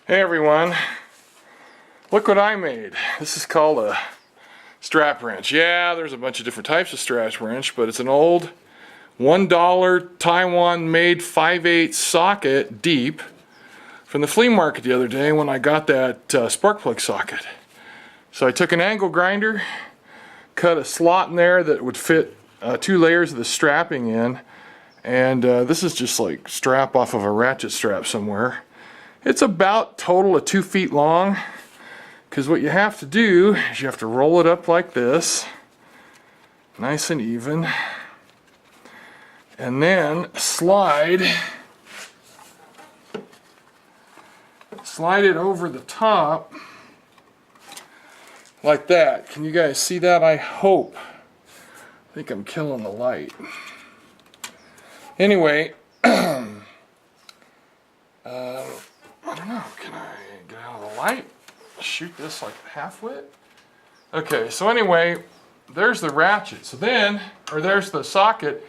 Hey everyone, look what I made. This is called a strap wrench. Yeah, there's a bunch of different types of strap wrench, but it's an old $1 Taiwan made 5/8 socket deep from the flea market the other day when I got that spark plug socket. So I took an angle grinder, cut a slot in there that would fit 2 layers of the strapping in, and this is just like strap off of a ratchet strap somewhere. It's about total of 2 feet long, because what you have to do is you have to roll it up like this, nice and even, and then slide it over the top like that. Can you guys see that? I hope. I think I'm killing the light. Anyway, I don't know, can I get out of the light? Shoot this like half-wit? Okay, so anyway, there's the ratchet. So then, or there's the socket.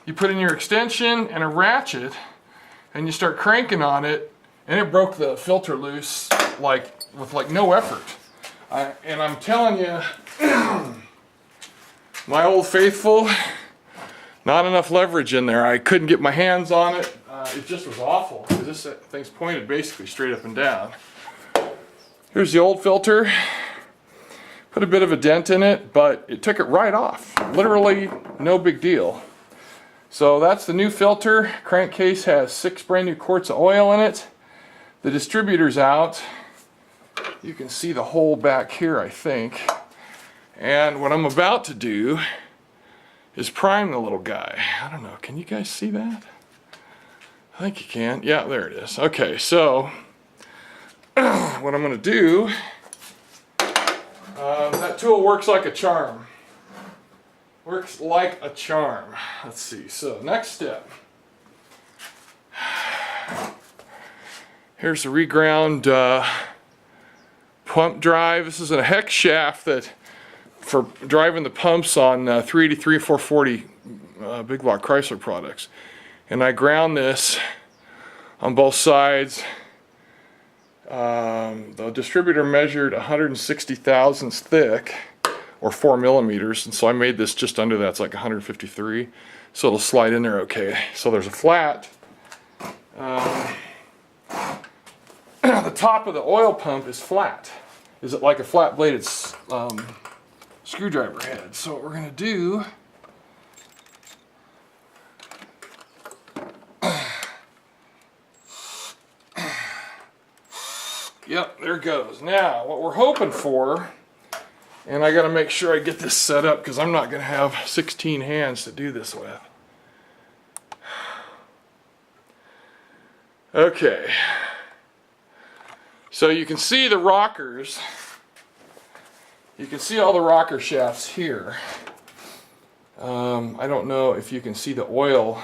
You put in your extension and a ratchet, and you start cranking on it, and it broke the filter loose with no effort. And I'm telling you, my old faithful, not enough leverage in there. I couldn't get my hands on it. It just was awful, because this thing's pointed basically straight up and down. Here's the old filter. Put a bit of a dent in it, but it took it right off. Literally no big deal. So that's the new filter. Crankcase has 6 brand new quarts of oil in it. The distributor's out. You can see the hole back here, I think. And what I'm about to do is prime the little guy. I don't know, can you guys see that? I think you can. Yeah, there it is. Okay, so what I'm going to do, that tool works like a charm. Works like a charm. Let's see. So next step. Here's the reground pump drive. This is a hex shaft that for driving the pumps on 383 440 big block Chrysler products. And I ground this on both sides. The distributor measured 160 thousandths thick, or 4 millimeters, and so I made this just under that. It's like 153, so it'll slide in there okay. So there's a flat. The top of the oil pump is flat. Is it like a flat bladed screwdriver head? So what we're going to do, yep, there it goes. Now, what we're hoping for, and I got to make sure I get this set up because I'm not going to have 16 hands to do this with. Okay. So you can see the rockers. You can see all the rocker shafts here. I don't know if you can see the oil.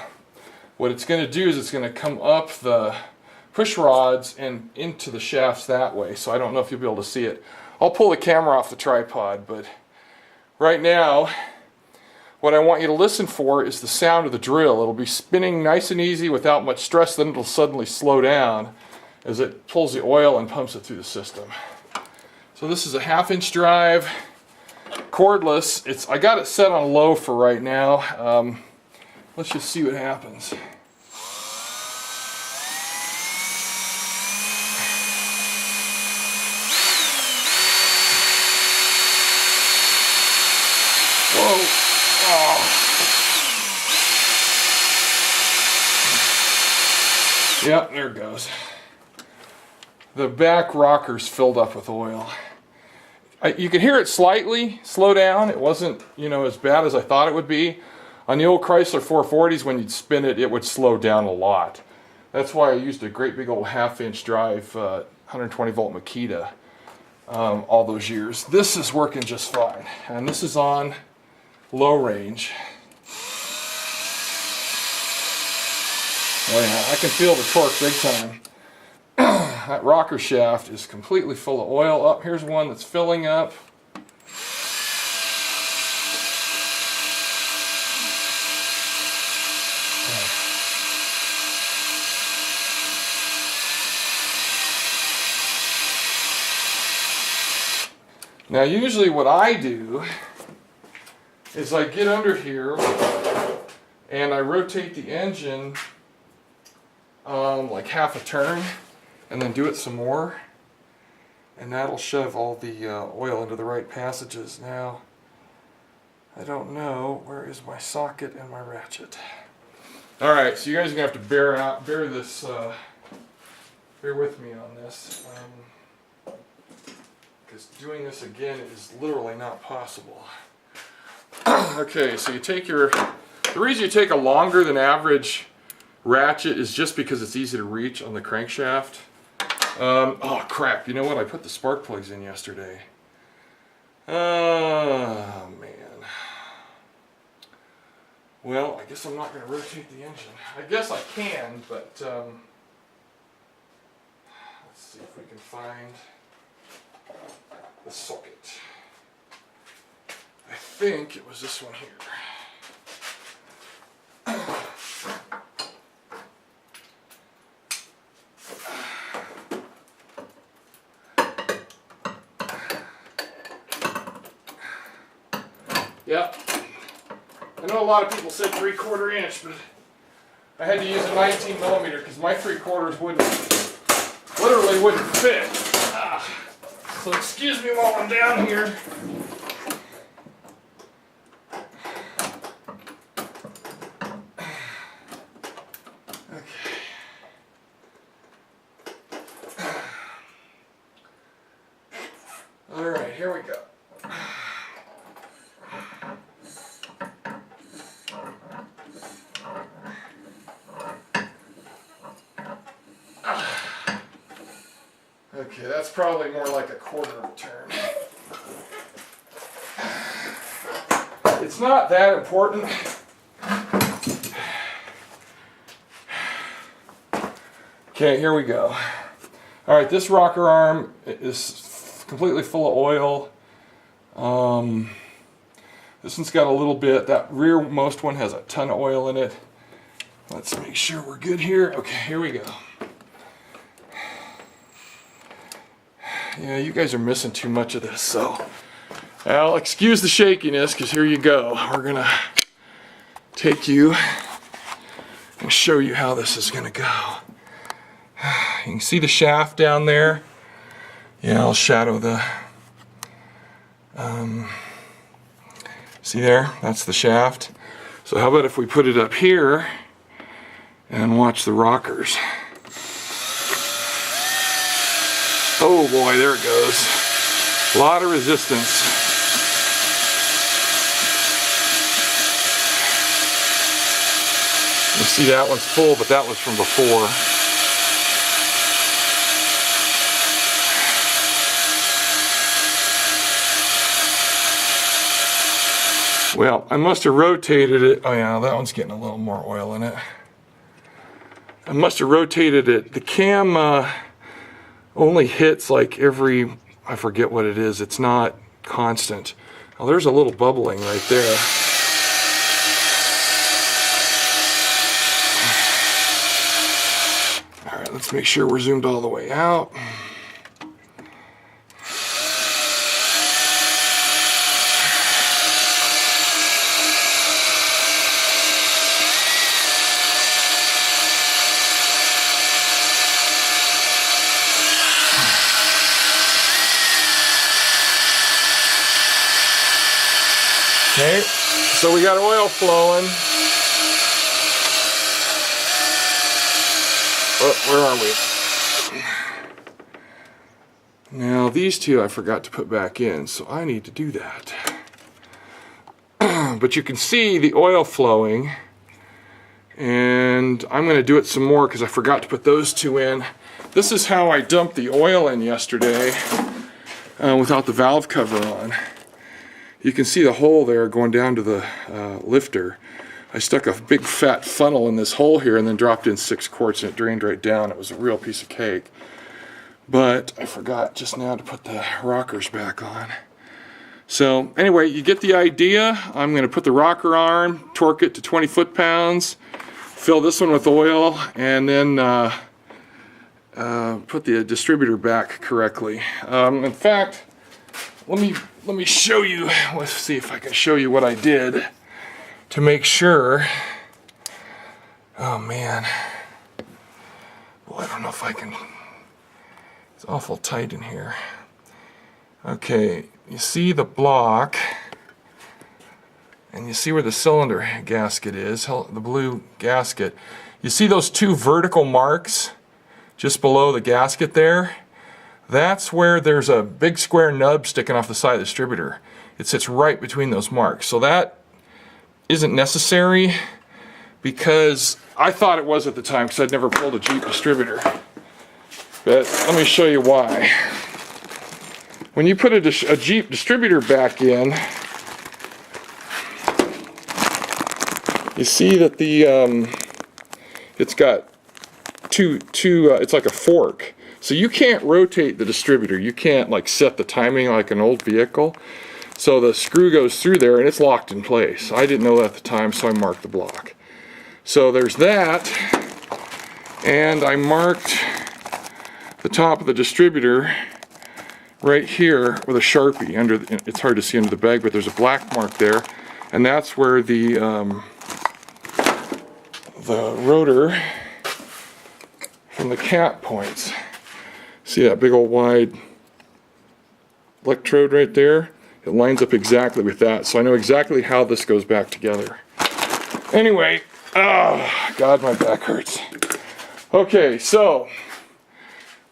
What it's going to do is it's going to come up the push rods and into the shafts that way, so I don't know if you'll be able to see it. I'll pull the camera off the tripod, but right now what I want you to listen for is the sound of the drill. It'll be spinning nice and easy without much stress, then it'll suddenly slow down as it pulls the oil and pumps it through the system. So this is a 1/2-inch drive, cordless. I got it set on low for right now. Let's just see what happens. Whoa. Oh. Yep, there it goes. The back rocker's filled up with oil. You can hear it slightly slow down. It wasn't, as bad as I thought it would be. On the old Chrysler 440s, when you'd spin it, it would slow down a lot. That's why I used a great big old 1/2-inch drive, 120 volt Makita all those years. This is working just fine, and this is on low range. Oh yeah, I can feel the torque big time. That rocker shaft is completely full of oil. Up here's one that's filling up. Now usually what I do is I get under here and I rotate the engine like half a turn and then do it some more, and that'll shove all the oil into the right passages. Now I don't know, where is my socket and my ratchet? Alright, so you guys are going to have to bear with me on this, because doing this again is literally not possible. Okay, so you take the reason you take a longer than average ratchet is just because it's easy to reach on the crankshaft. Oh crap, you know what, I put the spark plugs in yesterday. Oh man. Well, I guess I'm not going to rotate the engine. I guess I can, but let's see if we can find the socket. I think it was this one here. Yep. I know a lot of people said 3/4 inch, but I had to use a 19 millimeter because my 3/4 literally wouldn't fit. So excuse me while I'm down here. Okay. All right, here we go. Okay, that's probably more like a 1/4 of a turn. It's not that important. Okay, here we go. Alright, this rocker arm is completely full of oil. This one's got a little bit. That rearmost one has a ton of oil in it. Let's make sure we're good here. Okay, here we go. Yeah, you guys are missing too much of this, so I'll excuse the shakiness, because here you go. We're gonna take you and show you how this is gonna go. You can see the shaft down there. Yeah, I'll shadow the see there? That's the shaft. So how about if we put it up here and watch the rockers? Oh boy, there it goes. A lot of resistance. You see that one's full, but that was from before. Well, I must have rotated it. Oh yeah, that one's getting a little more oil in it. I must have rotated it. The cam only hits like every, I forget what it is. It's not constant. Oh, there's a little bubbling right there. All right, let's make sure we're zoomed all the way out. Okay, so we got oil flowing. Oh, where are we? Now these two I forgot to put back in, so I need to do that. But you can see the oil flowing, and I'm going to do it some more because I forgot to put those two in. This is how I dumped the oil in yesterday without the valve cover on. You can see the hole there going down to the lifter. I stuck a big fat funnel in this hole here and then dropped in 6 quarts and it drained right down. It was a real piece of cake. But I forgot just now to put the rockers back on. So anyway, you get the idea. I'm going to put the rocker arm, torque it to 20 foot-pounds, fill this one with oil, and then put the distributor back correctly. In fact, let me show you. Let's see if I can show you what I did to make sure. Oh man. Well, I don't know if I can. It's awful tight in here. Okay, you see the block, and you see where the cylinder gasket is, the blue gasket. You see those two vertical marks just below the gasket there? That's where there's a big square nub sticking off the side of the distributor. It sits right between those marks. So that isn't necessary, because I thought it was at the time, because I'd never pulled a Jeep distributor. But let me show you why. When you put a Jeep distributor back in, you see that it's got it's like a fork. So you can't rotate the distributor. You can't like set the timing like an old vehicle. So the screw goes through there and it's locked in place. I didn't know that at the time, so I marked the block. So there's that, and I marked the top of the distributor right here with a Sharpie. It's hard to see under the bag, but there's a black mark there, and that's where the rotor from the cap points. See that big old wide electrode right there? It lines up exactly with that, so I know exactly how this goes back together. Anyway, oh God, my back hurts. Okay, so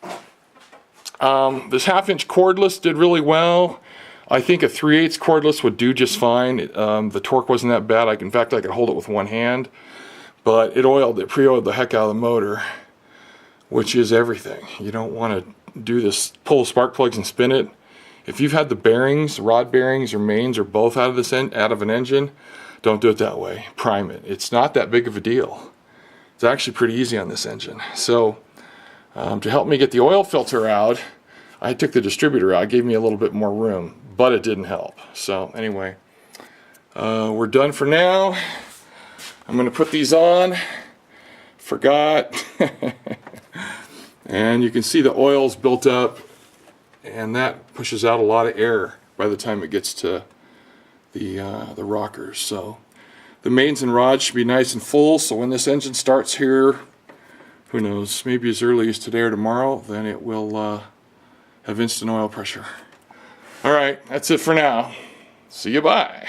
this 1/2-inch cordless did really well. I think a 3/8 cordless would do just fine. The torque wasn't that bad. In fact, I could hold it with one hand, but it pre-oiled the heck out of the motor, which is everything. You don't want to do this, pull spark plugs and spin it. If you've had the bearings, rod bearings or mains or both out of an engine, don't do it that way. Prime it. It's not that big of a deal. It's actually pretty easy on this engine. So to help me get the oil filter out, I took the distributor out. It gave me a little bit more room, but it didn't help. So anyway, we're done for now. I'm going to put these on. Forgot. And you can see the oil's built up, and that pushes out a lot of air by the time it gets to the rockers. So the mains and rods should be nice and full, so when this engine starts here, who knows, maybe as early as today or tomorrow, then it will have instant oil pressure. Alright, that's it for now. See you, bye.